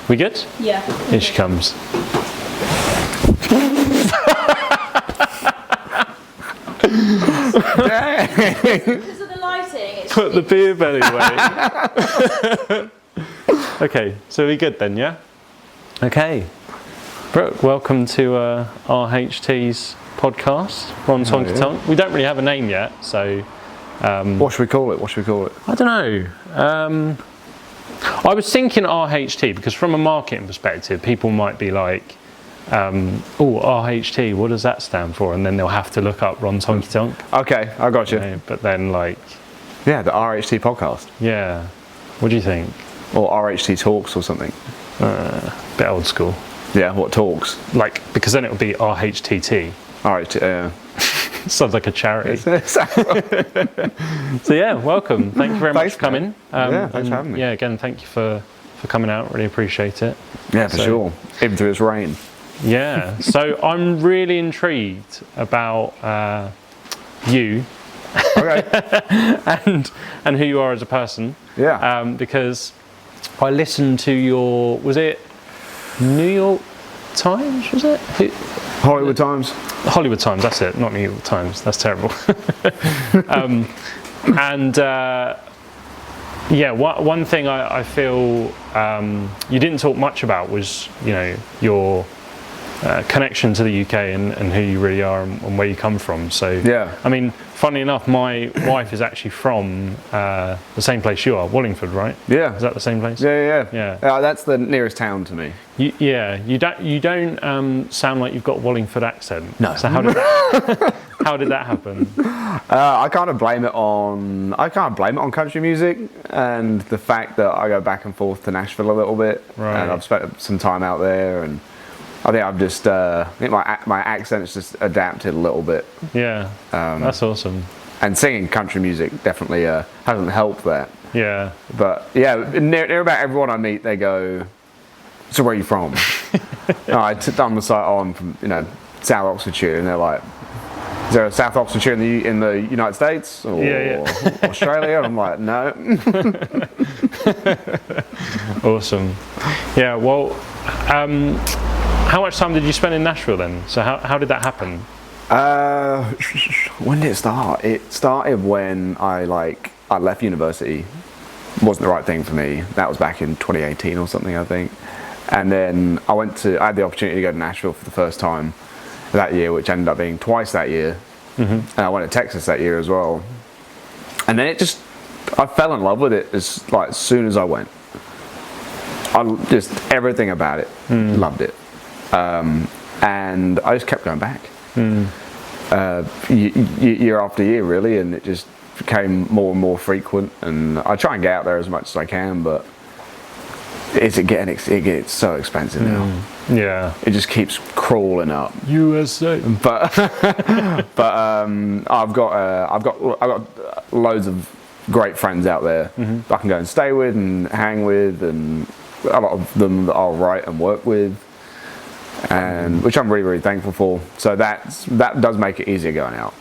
We good? Yeah. Here she comes. Because of the lighting, it's Put the beer belly away. Okay, so we good then, yeah? Okay. Brooke, welcome to RHT's podcast. We're on Honky Tonk. We don't really have a name yet, so... what should we call it? I don't know. I was thinking RHT because from a marketing perspective, people might be like, oh, RHT, what does that stand for? And then they'll have to look up Ron's Honky Tonk. Okay, I got you. But then like... Yeah, the RHT podcast. Yeah. What do you think? Or RHT Talks or something. Bit old school. Yeah, what talks? Like, because then it would be RHTT. RHT, Sounds like a charity. So yeah, welcome. Thank you very much for coming. Thanks for having me. Yeah, again, thank you for coming out. Really appreciate it. Yeah, for sure. Even through this rain. Yeah. So I'm really intrigued about you. Okay. and who you are as a person. Yeah. Because I listened to your, was it New York Times? Was it? Hollywood Times. Hollywood Times, that's it, not New York Times, that's terrible. Yeah, one thing I feel you didn't talk much about was, you know, your connection to the UK and who you really are and where you come from. So, yeah. I mean, funnily enough, my wife is actually from the same place you are, Wallingford, right? Yeah. Is that the same place? Yeah. Yeah. That's the nearest town to me. You don't sound like you've got a Wallingford accent. No. So how did that happen? I kind of blame it on country music and the fact that I go back and forth to Nashville a little bit. Right. And I've spent some time out there, and I think I've just I think my accent's just adapted a little bit. Yeah. That's awesome. And singing country music definitely hasn't helped that. Yeah. But yeah, near about everyone I meet, they go, "So where are you from?" I'm the site. Oh, I'm from South Oxfordshire, and they're like, "Is there a South Oxfordshire in the United States or Australia?" And I'm like, "No." Awesome. Yeah. Well, how much time did you spend in Nashville then? So how did that happen? When did it start? It started when I left university. It wasn't the right thing for me. That was back in 2018 or something, I think. And then I had the opportunity to go to Nashville for the first time that year, which ended up being twice that year. Mm-hmm. And I went to Texas that year as well. And then I fell in love with it as soon as I went. Just everything about it, loved it. And I just kept going back. Year after year, really, and it just became more and more frequent. And I try and get out there as much as I can, but it gets so expensive now. Yeah, it just keeps crawling up. USA. But I've got loads of great friends out there I can go and stay with and hang with, and a lot of them that I'll write and work with, and which I'm really, really thankful for. So that does make it easier going out,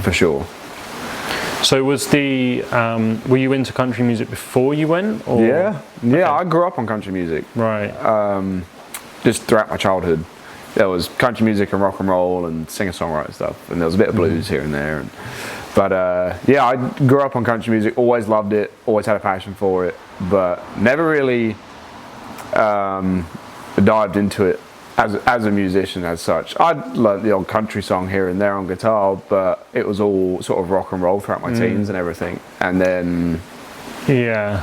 for sure. So were you into country music before you went? Or? Yeah, okay. I grew up on country music. Right. Just throughout my childhood, there was country music and rock and roll and singer-songwriter stuff, and there was a bit of blues here and there. But I grew up on country music, always loved it, always had a passion for it, but never really dived into it as a musician as such. I'd learned the old country song here and there on guitar, but it was all sort of rock and roll throughout my teens and everything, and then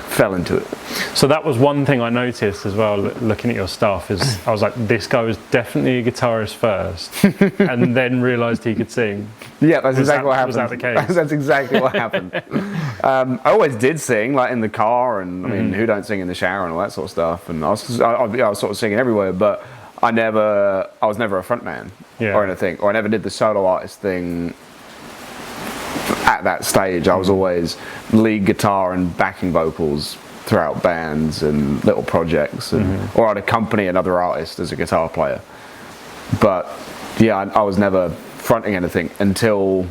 fell into it. So that was one thing I noticed as well, looking at your stuff, is I was like, this guy was definitely a guitarist first, and then realised he could sing. Yeah, that's exactly what happened. Was that the case? That's exactly what happened. I always did sing, in the car, and I mean, who don't sing in the shower and all that sort of stuff. And I was sort of singing everywhere, but I was never a front man or anything, or I never did the solo artist thing at that stage. I was always lead guitar and backing vocals throughout bands and little projects, or I'd accompany another artist as a guitar player. But yeah, I was never fronting anything until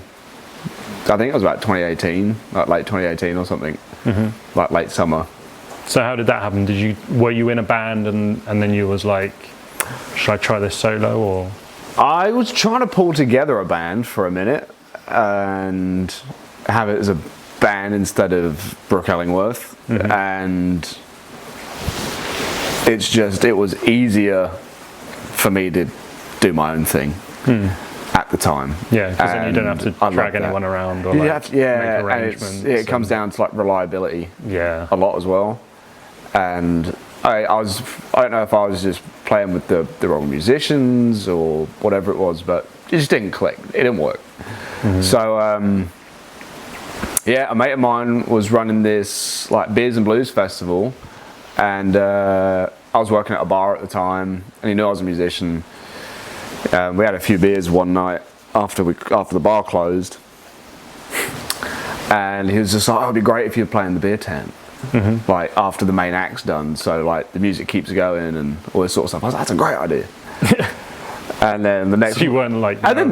I think it was about 2018, late 2018 or something, late summer. So how did that happen? Were you in a band and then you was like, should I try this solo or? I was trying to pull together a band for a minute and have it as a band instead of Brook Ellingworth, and it was easier for me to do my own thing at the time. Yeah, because then you don't have to drag anyone around or make arrangements. It comes down to like reliability a lot as well. And I don't know if I was just playing with the wrong musicians or whatever it was, but it just didn't click. It didn't work. So a mate of mine was running this like beers and blues festival, and I was working at a bar at the time, and he knew I was a musician. We had a few beers one night after the bar closed, and he was just like, "Oh, it'd be great if you were playing the beer tent." Like after the main act's done, so like the music keeps going and all this sort of stuff. I was like, that's a great idea. And then the next, so you weren't like, and then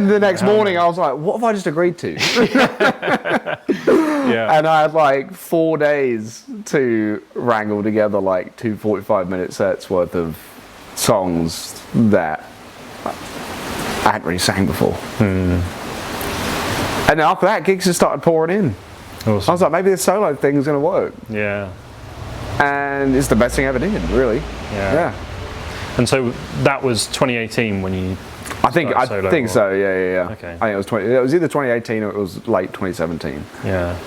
the next morning, I was like, what have I just agreed to? And I had like 4 days to wrangle together like 2 45-minute sets worth of songs that I hadn't really sang before. And then after that, gigs just started pouring in. Awesome. I was like, maybe this solo thing is going to work. Yeah. And it's the best thing I ever did, really. Yeah. And so that was 2018 when you I think so, yeah. Okay. I think it was either 2018 or it was late 2017. Yeah.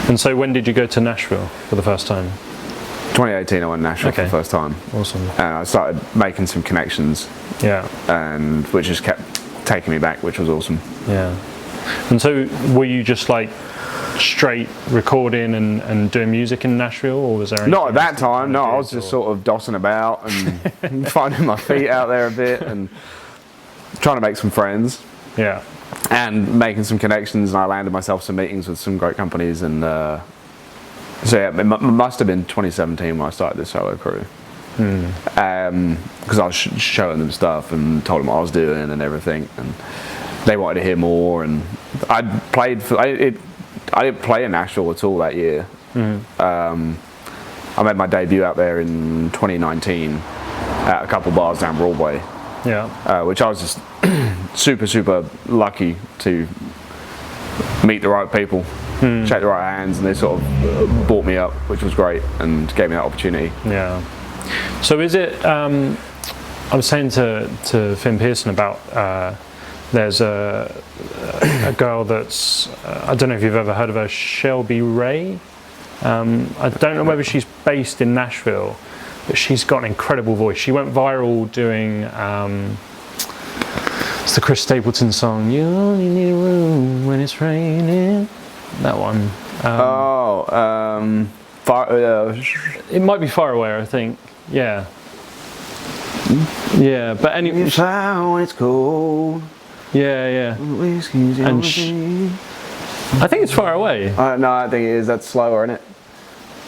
And so when did you go to Nashville for the first time? 2018 I went to Nashville for the first time. Awesome. And I started making some connections. Yeah. And which just kept taking me back, which was awesome. Yeah. And so were you just like straight recording and doing music in Nashville, or was there anything? Not at that time, no. I was just sort of dossing about and finding my feet out there a bit and trying to make some friends. Yeah. And making some connections, and I landed myself some meetings with some great companies, and so yeah, it must have been 2017 when I started this solo crew. Because I was showing them stuff and told them what I was doing and everything, and they wanted to hear more. And I didn't play in Nashville at all that year. I made my debut out there in 2019 at a couple bars down Broadway. Yeah. Which I was just super lucky to meet the right people, shake the right hands, and they sort of brought me up, which was great and gave me that opportunity. Yeah. So is it? I was saying to Finn Pearson about there's a girl that's I don't know if you've ever heard of her, Shelby Ray. I don't know whether she's based in Nashville, but she's got an incredible voice. She went viral doing it's the Chris Stapleton song, "You Only Need a Room When It's Raining." That one. It might be Far Away, I think. Yeah. Yeah, but anyway. It's cold. Yeah. And I think it's Far Away. No, I think it is. That's slower, isn't it?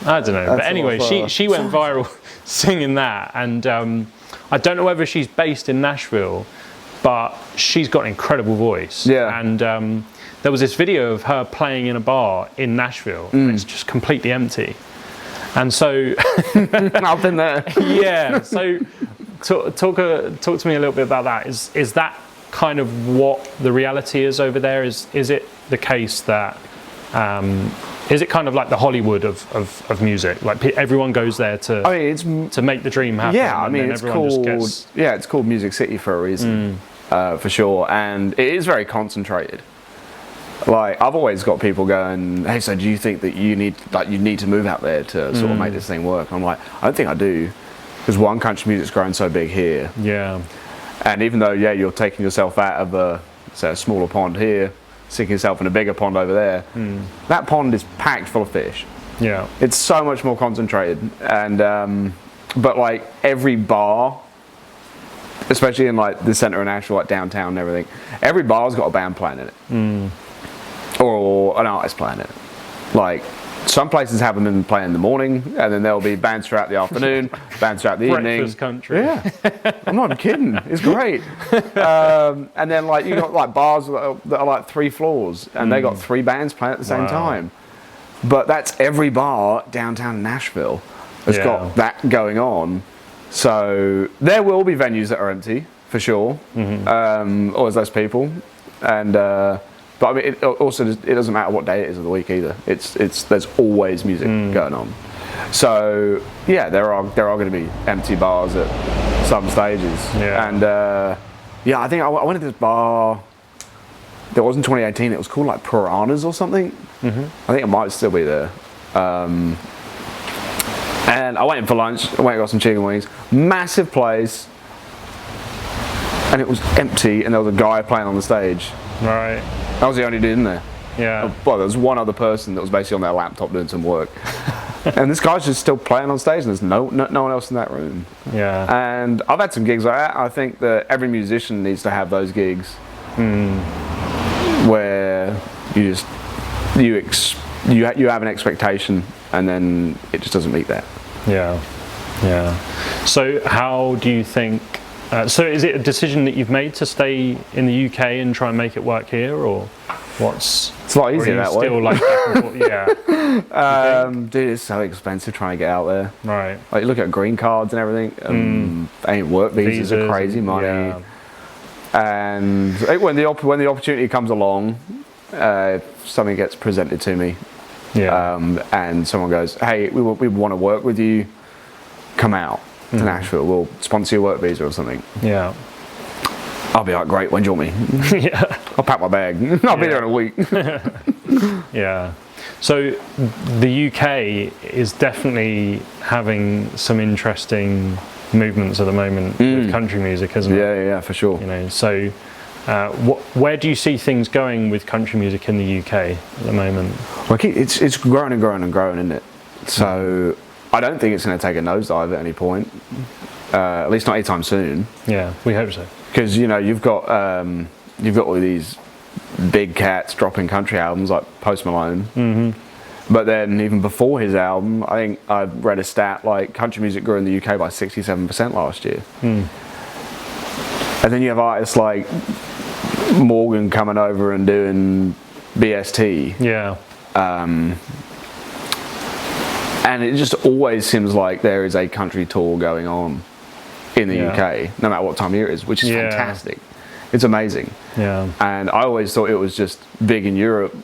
I don't know. But anyway, she went viral singing that, and I don't know whether she's based in Nashville, but she's got an incredible voice. Yeah. And there was this video of her playing in a bar in Nashville, and it's just completely empty. And so I've been there. Yeah. So talk to me a little bit about that. Is that kind of what the reality is over there? Is it the case that is it kind of like the Hollywood of music? Like everyone goes there to make the dream happen. Yeah, I mean it's called Music City for a reason, for sure, and it is very concentrated. Like I've always got people going, "Hey, so do you think that you need to move out there to sort of make this thing work?" I'm like, I don't think I do, because one, country music's grown so big here. Yeah. And even though you're taking yourself out of a smaller pond here, sticking yourself in a bigger pond over there, that pond is packed full of fish. Yeah. It's so much more concentrated, and but like every bar, especially in like the center of Nashville, like downtown and everything, every bar's got a band playing in it. Or an artist playing it. Like some places have them playing in the morning, and then there'll be bands throughout the afternoon, bands throughout the evening. Breakfast country. Yeah, I'm not kidding. It's great. And then like you got like bars that are like 3 floors, and they got 3 bands playing at the same time. but that's every bar downtown Nashville has got that going on. So there will be venues that are empty for sure. Always less people, and but I mean, it doesn't matter what day it is of the week either. There's always music going on. So yeah, there are going to be empty bars at some stages. And I think I went to this bar. That was in 2018. It was called like Piranhas or something. I think it might still be there. And I went in for lunch. I went and got some chicken wings. Massive place. And it was empty, and there was a guy playing on the stage. Right. I was the only dude in there. Yeah. Well, there was one other person that was basically on their laptop doing some work. And this guy's just still playing on stage, and there's no one else in that room. Yeah. And I've had some gigs like that. I think that every musician needs to have those gigs where you have an expectation, and then it just doesn't meet that. Yeah. So how do you think? So is it a decision that you've made to stay in the UK and try and make it work here, or what's? It's a lot easier that way. Still like back and forth? Yeah. Dude, it's so expensive trying to get out there. Right. Like, you look at green cards and everything. Work visas are crazy money. Yeah. And when the opportunity comes along, something gets presented to me. And someone goes, "Hey, we want to work with you. Come out to Nashville. We'll sponsor your work visa or something." Yeah. I'll be like, "Great, when do you want me?" Yeah. I'll pack my bag. I'll be there in a week. Yeah. So the UK is definitely having some interesting movements at the moment with country music, isn't it? Yeah, for sure. You know, so where do you see things going with country music in the UK at the moment? Well, it's growing and growing and growing, isn't it? So I don't think it's going to take a nosedive at any point, at least not anytime soon. Yeah, we hope so. Because you've got all these big cats dropping country albums like Post Malone. But then even before his album, I think I read a stat like country music grew in the UK by 67% last year. And then you have artists like Morgan coming over and doing BST. Yeah. And it just always seems like there is a country tour going on in the UK, no matter what time of year it is, which is fantastic. It's amazing. Yeah. And I always thought it was just big in Europe,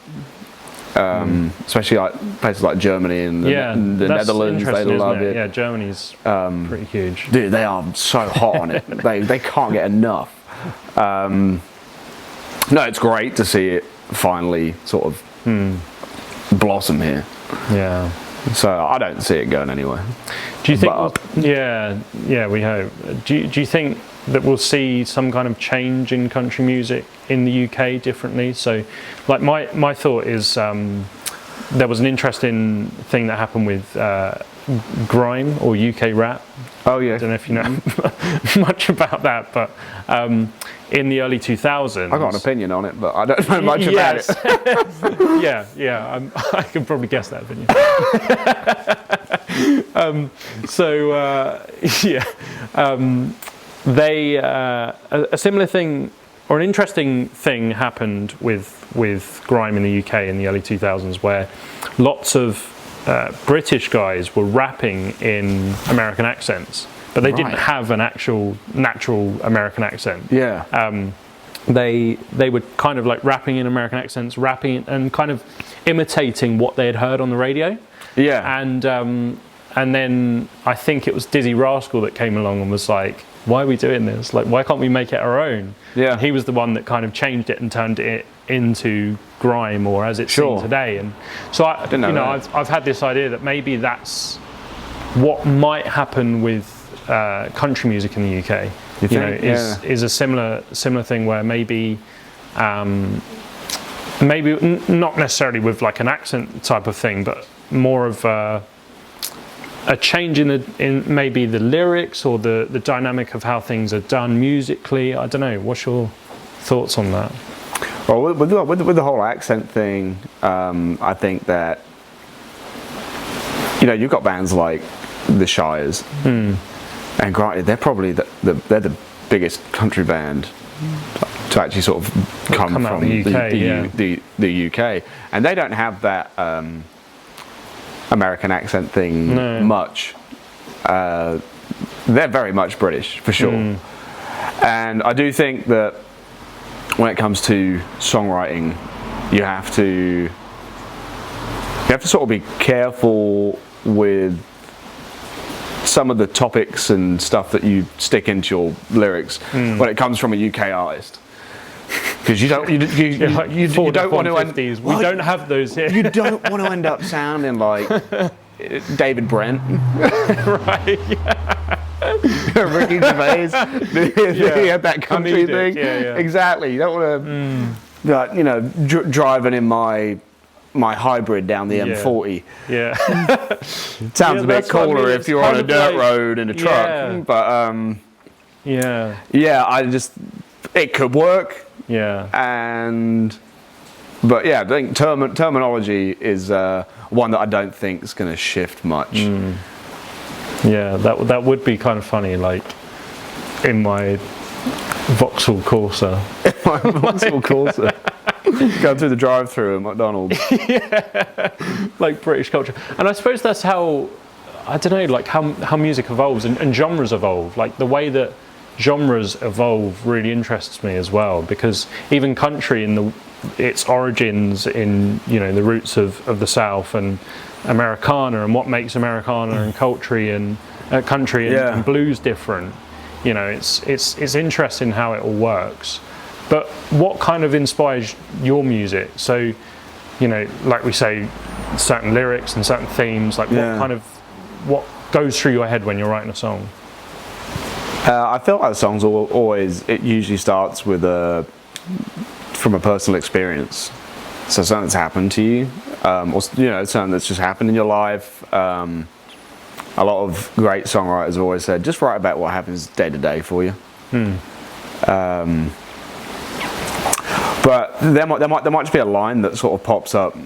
especially like places like Germany and the Netherlands. They love it. Yeah, Germany's pretty huge. Dude, they are so hot on it. They can't get enough. No, it's great to see it finally sort of blossom here. Yeah. So I don't see it going anywhere. Do you think? We hope. Do you think that we'll see some kind of change in country music in the UK differently? So, like my thought is there was an interesting thing that happened with grime or UK rap. Oh yeah. I don't know if you know much about that, but in the early 2000s, I got an opinion on it, but I don't know much about it. I can probably guess that opinion. A similar thing or an interesting thing happened with grime in the UK in the early 2000s, where lots of British guys were rapping in American accents, but they didn't have an actual natural American accent. Yeah. They were kind of like rapping in American accents, rapping and kind of imitating what they had heard on the radio. Yeah. And then I think it was Dizzy Rascal that came along and was like, "Why are we doing this? Like, why can't we make it our own?" Yeah. And he was the one that kind of changed it and turned it into grime, or as it's seen today. And so I've had this idea that maybe that's what might happen with country music in the UK. Is a similar thing where maybe not necessarily with like an accent type of thing, but more of a change in maybe the lyrics or the dynamic of how things are done musically. I don't know. What's your thoughts on that? Well, with the whole accent thing, I think that you've got bands like the Shires, and granted, they're probably they're the biggest country band to actually sort of come from the UK, the UK, and they don't have that American accent thing much. They're very much British for sure, and I do think that when it comes to songwriting, you have to sort of be careful with some of the topics and stuff that you stick into your lyrics when it comes from a UK artist. Because you don't want to end. We don't have those here. You don't want to end up sounding like David Brent, right? Ricky Gervais. He had that country Comedic, thing. yeah. Exactly. You don't want to, driving in my hybrid down the M40. Yeah. Sounds a bit cooler if you're on a dirt road in a truck. Yeah. But it could work. Yeah. But I think terminology is one that I don't think is going to shift much. Yeah, that would be kind of funny, like in my Vauxhall Corsa. Vauxhall Corsa. Going through the drive-through at McDonald's. Yeah, like British culture. And I suppose that's how, I don't know, like how music evolves and genres evolve. Like the way that genres evolve really interests me as well, because even country in its origins in, the roots of the South, and Americana and what makes Americana and country and blues different. It's interesting how it all works. But what kind of inspires your music? So, like we say, certain lyrics and certain themes, like what goes through your head when you're writing a song? I feel like the songs it usually starts with from a personal experience. So something that's happened to you, or something that's just happened in your life. A lot of great songwriters have always said, just write about what happens day to day for you. But there might just be a line that sort of pops up.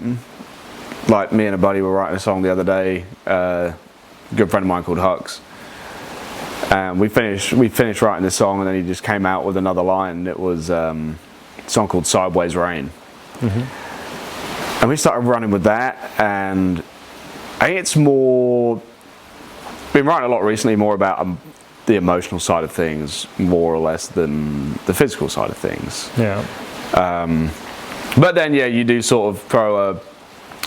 Like me and a buddy were writing a song the other day. A good friend of mine called Hux. And we finished writing this song, and then he just came out with another line. It was a song called Sideways Rain. And we started running with that, and I think it's been writing a lot recently more about the emotional side of things more or less than the physical side of things. Yeah. But then you do sort of throw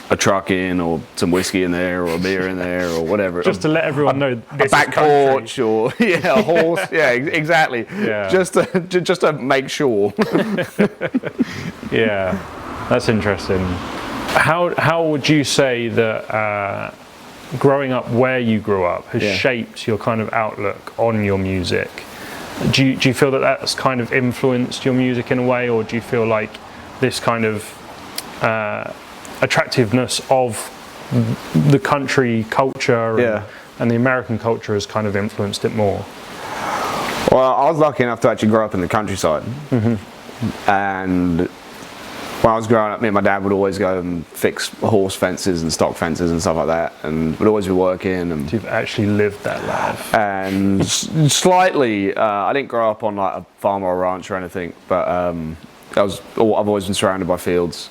a truck in, or some whiskey in there, or a beer in there, or whatever. Just to let everyone know this a back porch, or a horse. Yeah, exactly. Yeah. Just to make sure. Yeah, that's interesting. How would you say that growing up where you grew up has shaped your kind of outlook on your music? Do you feel that that's kind of influenced your music in a way, or do you feel like this kind of attractiveness of the country culture and the American culture has kind of influenced it more? Well, I was lucky enough to actually grow up in the countryside. And when I was growing up, me and my dad would always go and fix horse fences and stock fences and stuff like that, and we'd always be working. And so you've actually lived that life. And slightly, I didn't grow up on like a farm or a ranch or anything, but I've always been surrounded by fields,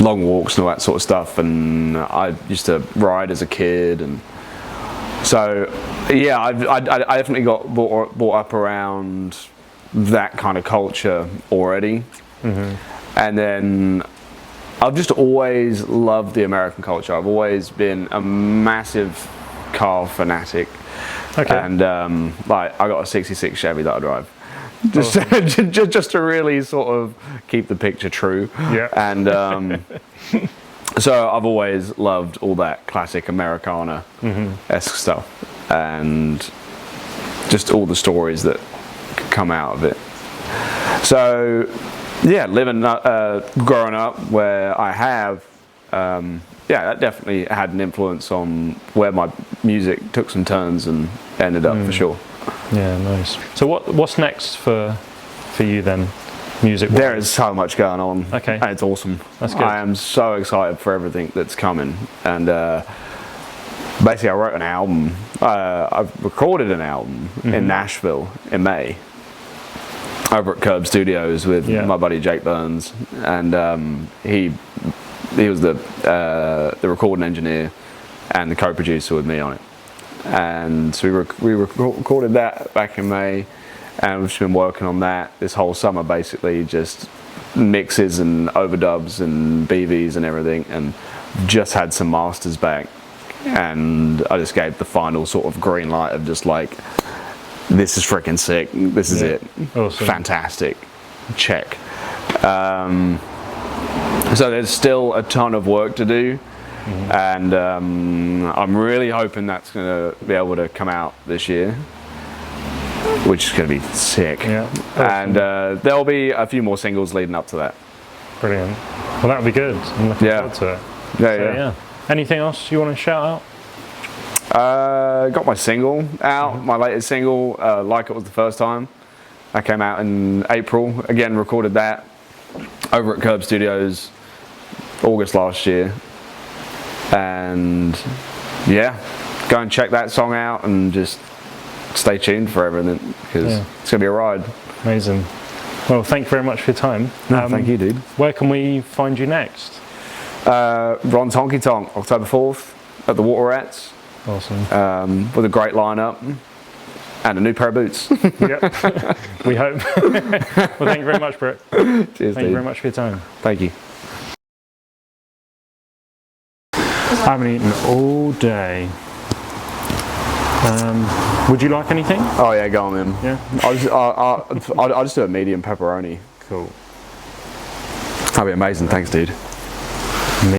long walks and all that sort of stuff. And I used to ride as a kid, and so I definitely got brought up around that kind of culture already. And then I've just always loved the American culture. I've always been a massive car fanatic. And I got a '66 Chevy that I drive, just to really sort of keep the picture true. And so I've always loved all that classic Americana-esque stuff, and just all the stories that come out of it. So growing up where I have, that definitely had an influence on where my music took some turns and ended up, for sure. Yeah, nice. So what's next for you then, music-wise? There is so much going on. Okay. And it's awesome. That's good. I am so excited for everything that's coming. And basically I wrote an album. I've recorded an album in Nashville in May, over at Curb Studios with my buddy Jake Burns, and he the recording engineer and the co-producer with me on it. And so we recorded that back in May, and we've just been working on that this whole summer, basically just mixes and overdubs and BVs and everything, and just had some masters back, and I just gave the final sort of green light of just like, this is freaking sick, this is it, awesome, fantastic, check. So there's still a ton of work to do, and I'm really hoping that's going to be able to come out this year, which is going to be sick. Yeah, awesome. And there'll be a few more singles leading up to that. Brilliant. Well, that'll be good. I'm looking forward to it. Yeah. Anything else you want to shout out? Got my single out, my latest single, Like It Was the First Time. That came out in April. Again, recorded that over at Curb Studios August last year. And yeah, go and check that song out and just stay tuned for everything, because it's going to be a ride. Amazing. Well, thank you very much for your time. No, thank you, dude. Where can we find you next? Ron's Honky Tonk, October 4th at the Water Rats. Awesome. With a great lineup and a new pair of boots. Yep. We hope. Well, thank you very much, Brook. Cheers, Thank you very much for your time. Thank you. I haven't eaten all day. Would you like anything? Oh yeah, go on then. Yeah. I'll just do a medium pepperoni. Cool. That'd be amazing. Thanks, dude.